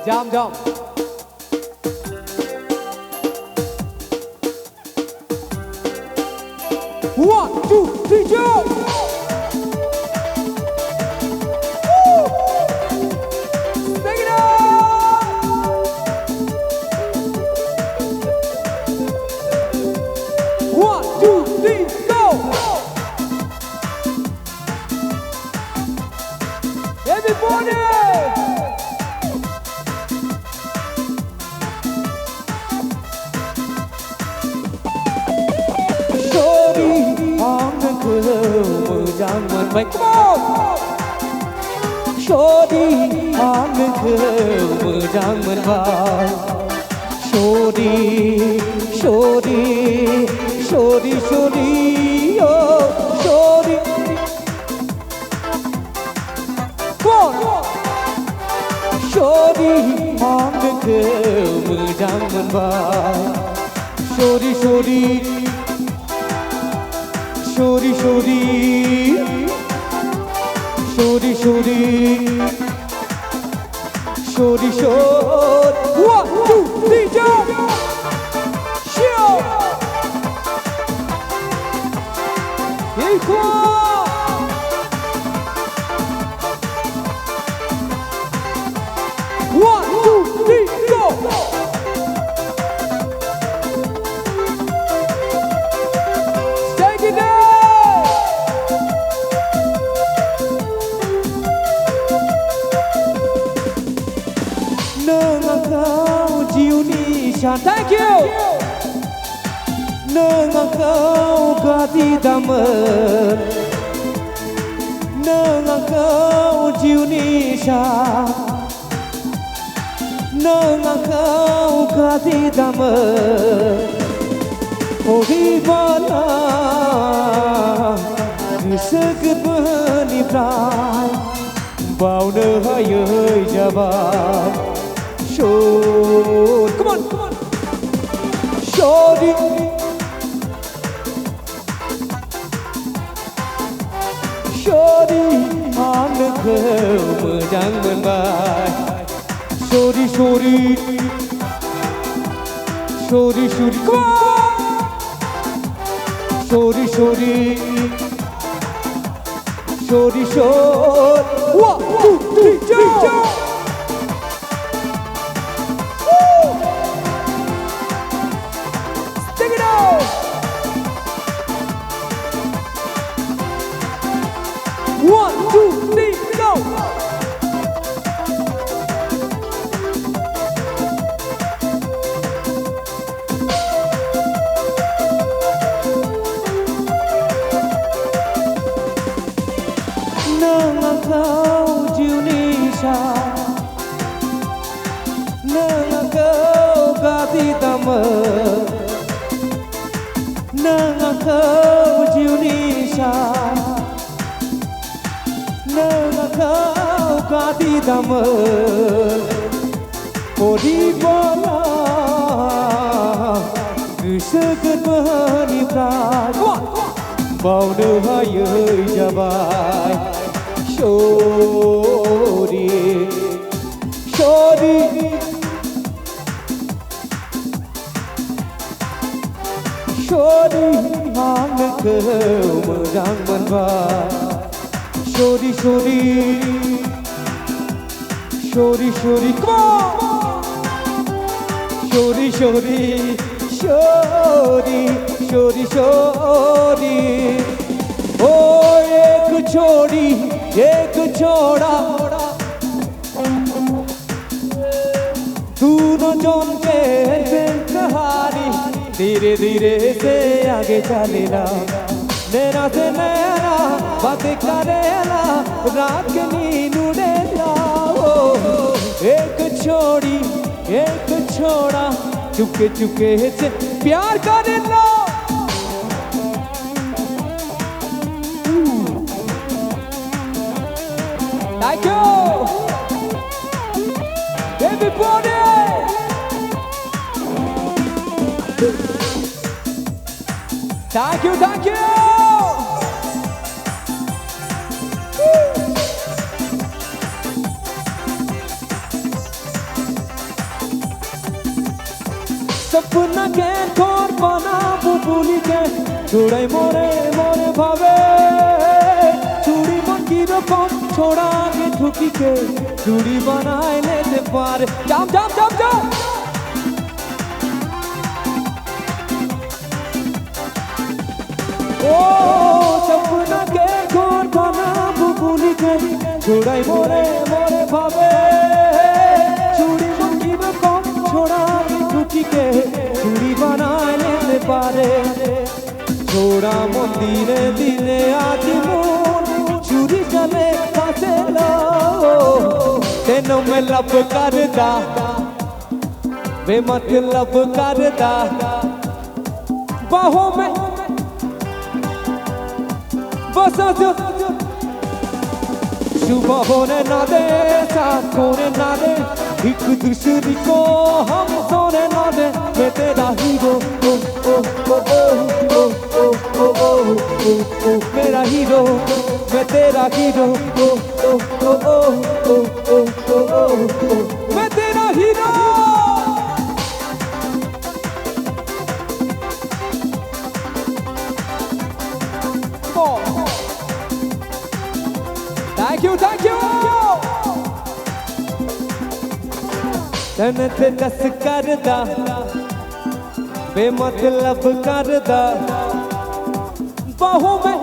Jam jam. One, two, three, jump. Take it up. One, two, three, go. Everybody. Mujang man bay, come on. Shodi, aang khel, mujang man bay. Shodi, shodi, shodi, shodi, oh, shodi. Come on. Shodi, aang khel, mujang man bay. Shodi, shodi. Shodi, shodi, shodi, shodi, shodi, shodi. 1, 2, 3, jump. Show. Equal. 1, 2, 3, go. Thank you. Nangakau gati damer, nangakau jiunisha, nangakau gati damer. Odi bala, seget beniprai, bau nehayai jabab. Shodi, come on, come on. Shodi, shodi, aang khel, mujang man bay. Shodi, shodi, shodi, shodi, come on. Shodi, shodi, shodi, shodi. 1, 2, 3, jump. One, two, three, go! Nangakau jiunisha, nangakau gati damer, nangakau jiunisha. Nangakau gati damer, odi bala, seget beniprai, bau nehayai jabai. Shodi, shodi, shodi, aang khel, mujang man bay. Shodi, shodi, shodi, shodi, come on. Shodi, shodi, shodi, shodi, shodi. Oh, ek chodi, ek choda. Dono jon ke kehani, धीरे धीरे से आगे चलेला. नैना से नैना बातें करेला, रात के नींद उड़ेला. एक छोड़ी एक छोड़ा, चुपके चुपके से प्यार करेला. Thank you, everybody. Thank you, thank you. सपना के खोर बना बुबुली के छोड़ाई मोरे मोरे भावे चूड़ी मन की रकम छोड़ा के ठुकी के चूड़ी बनाए लेते पारे जाम जाम जाम जाम ओ सपना के खोर बना बुबुली के छोड़ाई मोरे मोरे भावे चूड़ी मन की रकम छोड़ा के ठुकी के चूड़ी बनाए लेते पारे छोड़ा मन दिने दिने आज मोन चूड़ी चले पासे लो तेनों में लब करदा वे मतलब करदा बाहों में बस सुबह होने ना दे साथ होने ना दे एक दूसरे को हम सोने ना दे मैं तेरा हीरो ओ ओ ओ ओ ओ ओ ओ ओ मेरा हीरो मैं तेरा हीरो ओ ओ ओ ओ ओ ओ ओ मैं तेरा hero Thank you, thank you. तन ते दस करदा बेमतलब करदा बाहों में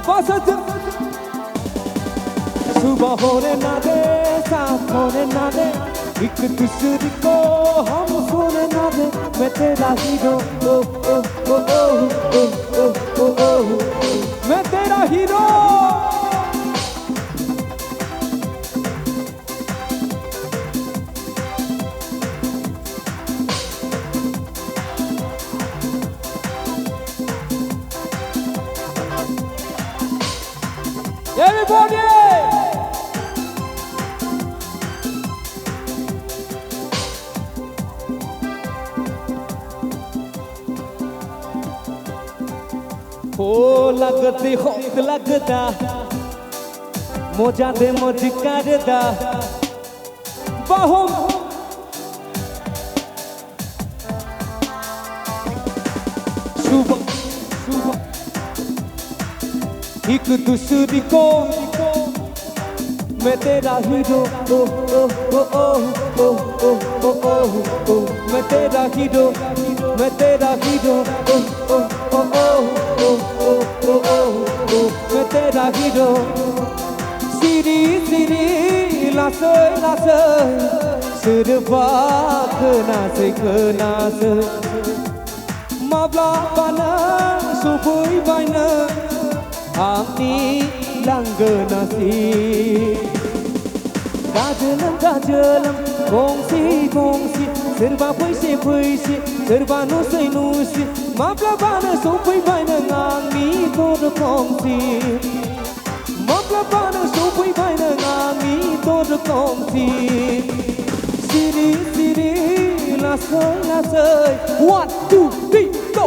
बस सुबह होने ना दे साथ होने ना दे एक दूसरे को हम सोने ना दे मैं तेरा हीरो ओ ओ ओ ओ ओ ओ ओ मैं तेरा हीरो Everybody! हो लगती होत लगदा मोजा दे मोज करदा बाहों सुबह सुबह एक दूसरे को मैं तेरा हीरो ओ ओ ओ ओ ओ ओ ओ ओ मैं तेरा हीरो मैं तेरा हीरो ओ ओ ओ ओ ओ ओ ओ मैं तेरा हीरो सिरी सिरी लासे लासे सिर बात नासे नासे माब्ला बाना सुबुई बायना आंनि लांगोनासि गाजोलम गाजोलम गंसे गंसे सोरबा फैसे फैसे सोरबा नुसै नुसै माब्लाबानो सफैबाय नों आंनि दर खोमसि माब्लाबानो सफैबाय नों आंनि दर खोमसि सिरि सिरि लासै लासै 1 2 3 go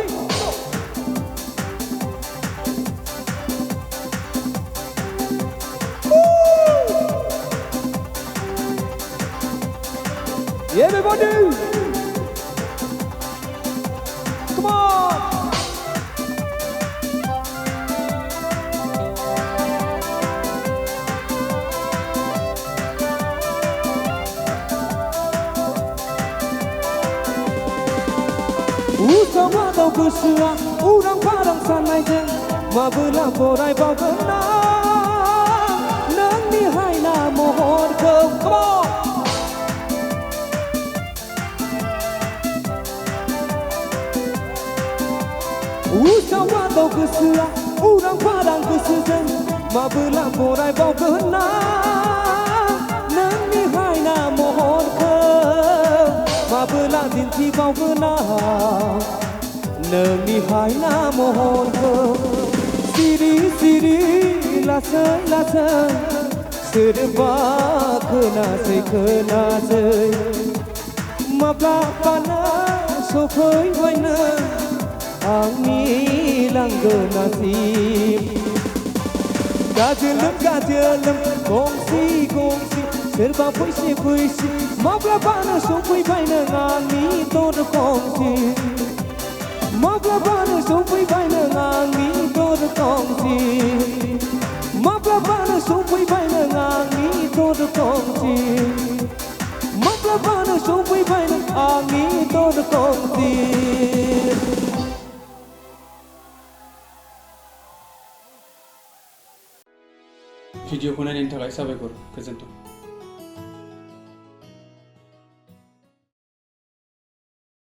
Everybody! Come on! Usama daw gosoa, urang parang sanay din, mabulang boray bagan na, nang nihay na mohon ko. Come on! Usama daw gosoa, urang parang gosoa, mabulang boray bagan na, nang nihay na mohon ko. Mabulang din si bagan na, nang nihay na mohon ko. Siri siri lasai lasai, serba kena se, mabla pana sofoi waina. आंनि लांगोनासि गाजोलम गाजोलम गंसे गंसे सोरबा फैसे फैसे माब्लाबानो सफैबाय नों आंनि दरखंसिम माब्लाबानो सफैबाय नों आंनि दरखंसिम माब्लाबानो सफैबाय नों आंनि दरखंसिम माब्लाबानो सफैबाय नों आंनि दरखंसिम भिडिअखौ नायनायनि थाखाय साबायखर गोजोन्थों।